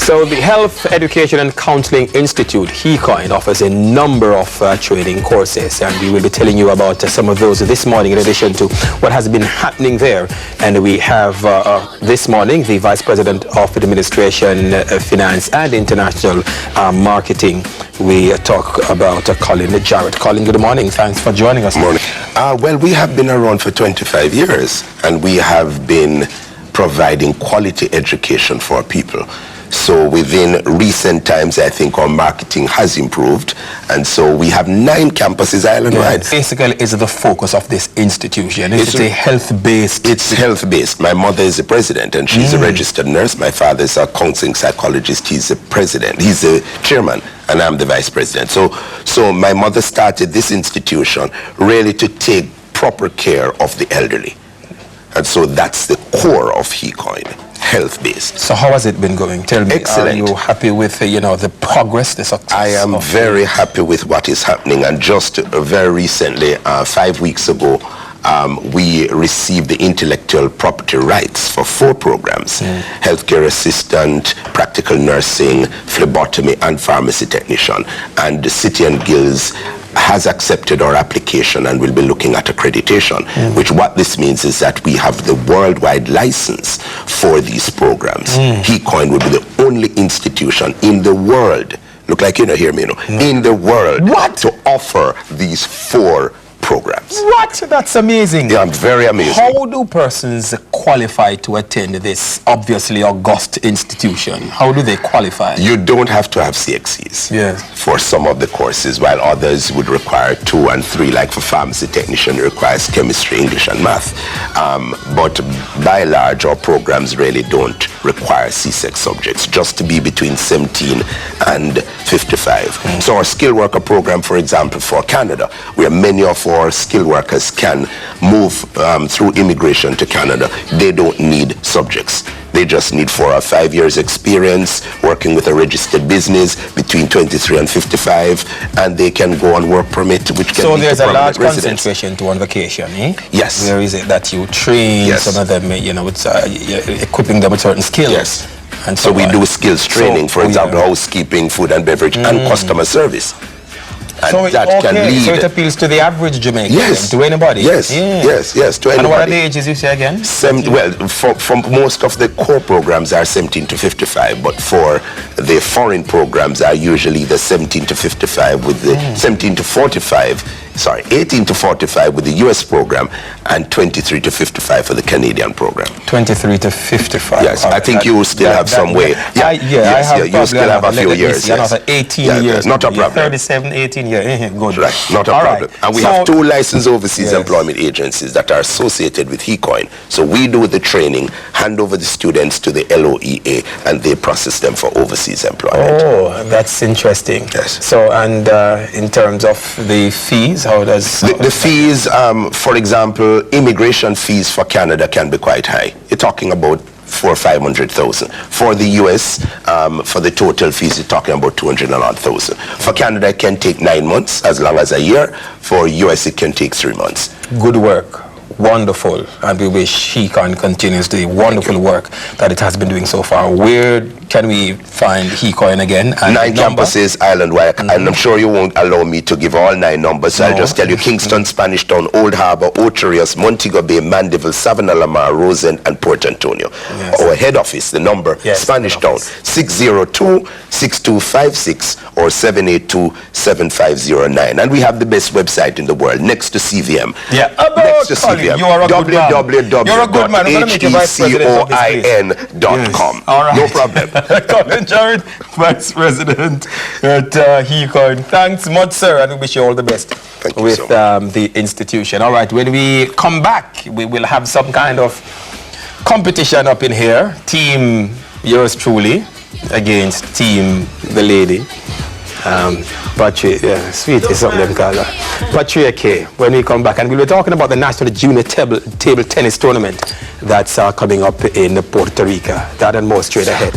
So the Health, Education and Counseling Institute, Hecoin, offers a number of training courses, and we will be telling you about some of those this morning in addition to what has been happening there. And we have this morning the Vice President of Administration, Finance and International Marketing. We talk about Colin Jarrett. Colin, good morning. Thanks for joining us. Good morning. Well, we have been around for 25 years, and we have been providing quality education for people. So within recent times, I think our marketing has improved, and so we have 9 campuses island-wide. Yeah, basically, is the focus of this institution? It's a health-based? It's health-based. My mother is the president, and she's a registered nurse. My father is a counseling psychologist. He's the president. He's the chairman, and I'm the vice president. So my mother started this institution really to take proper care of the elderly. And so that's the core of Hecoin, health-based. So how has it been going? Tell me, excellent. Are you happy with the progress, the success? I am very happy with what is happening. And just very recently, 5 weeks ago, we received the intellectual property rights for 4 programs. Healthcare assistant, practical nursing, phlebotomy, and pharmacy technician. And the City and Guilds has accepted our application and will be looking at accreditation, which what this means is that we have the worldwide license for these programs. Hecoin will be the only institution in the world, look like you don't hear me, in the world to offer these 4 programs. What? That's amazing. Yeah, I'm very amazing. How do persons qualify to attend this obviously august institution? How do they qualify? You don't have to have CXCs for some of the courses, while others would require 2 and 3, like for pharmacy technician, it requires chemistry, English and math. But by and large, our programs really don't require CSEC subjects, just to be between 17 and 55. So our skilled worker program, for example, for Canada, where many of our skilled workers can move through immigration to Canada, they don't need subjects. They just need 4 or 5 years experience working with a registered business between 23 and 55, and they can go on work permit, which can so be there's a large residence. concentration to on vacation, eh? Yes. Where is it that you train some of them, with equipping them with certain skills? Yes. And so we do skills training, for example, housekeeping, food and beverage, and customer service. And so that can lead. So it appeals to the average Jamaican, to anybody? Yes, to anybody. And what are the ages you say again? Well, for most of the core programs are 17 to 55, but for the foreign programs are usually the 17 to 55 with the 17 to 45, 18 to 45 with the US program, and 23 to 55 for the Canadian program. 23 to 55. Yes, I think you still have some way. You still have a few years. Another 18 years. Not a problem. 37, 18 years. Good. Right, not a problem. And we have 2 licensed overseas employment agencies that are associated with Hecoin. So we do the training, hand over the students to the LOEA, and they process them for overseas employment. Oh, that's interesting. Yes. So, and in terms of the fees, how does... The fees, for example, immigration fees for Canada can be quite high. You're talking about 400,000 or 500,000. For the US, for the total fees, you're talking about 200,000. For Canada, it can take 9 months, as long as a year. For US, it can take 3 months. Good work. Wonderful. And we wish Hecoin continues the wonderful work that it has been doing so far. Where can we find Hecoin again? And 9 campuses island-wide. And I'm sure you won't allow me to give all 9 numbers. So I'll just tell you: Kingston, Spanish Town, Old Harbour, Ocherius, Montego Bay, Mandeville, Savannah, Lamar, Rosen, and Port Antonio. Our head office, the number, Spanish Town, 602-6256 or 782-7509. And we have the best website in the world, next to CVM. Yeah. Next to CVM. You are a good man. You're a good man. I'm going to make you vice president of this hecoin.com. All right. No problem. Colin Jarrett, vice president at Hecoin. Thanks much, sir, and we wish you all the best with the institution. All right, when we come back, we will have some kind of competition up in here. Team yours truly against team the lady. Sweet is something them call her. Patria K, when we come back. And we'll be talking about the National Junior Table Tennis Tournament that's coming up in Puerto Rico. That and more straight ahead.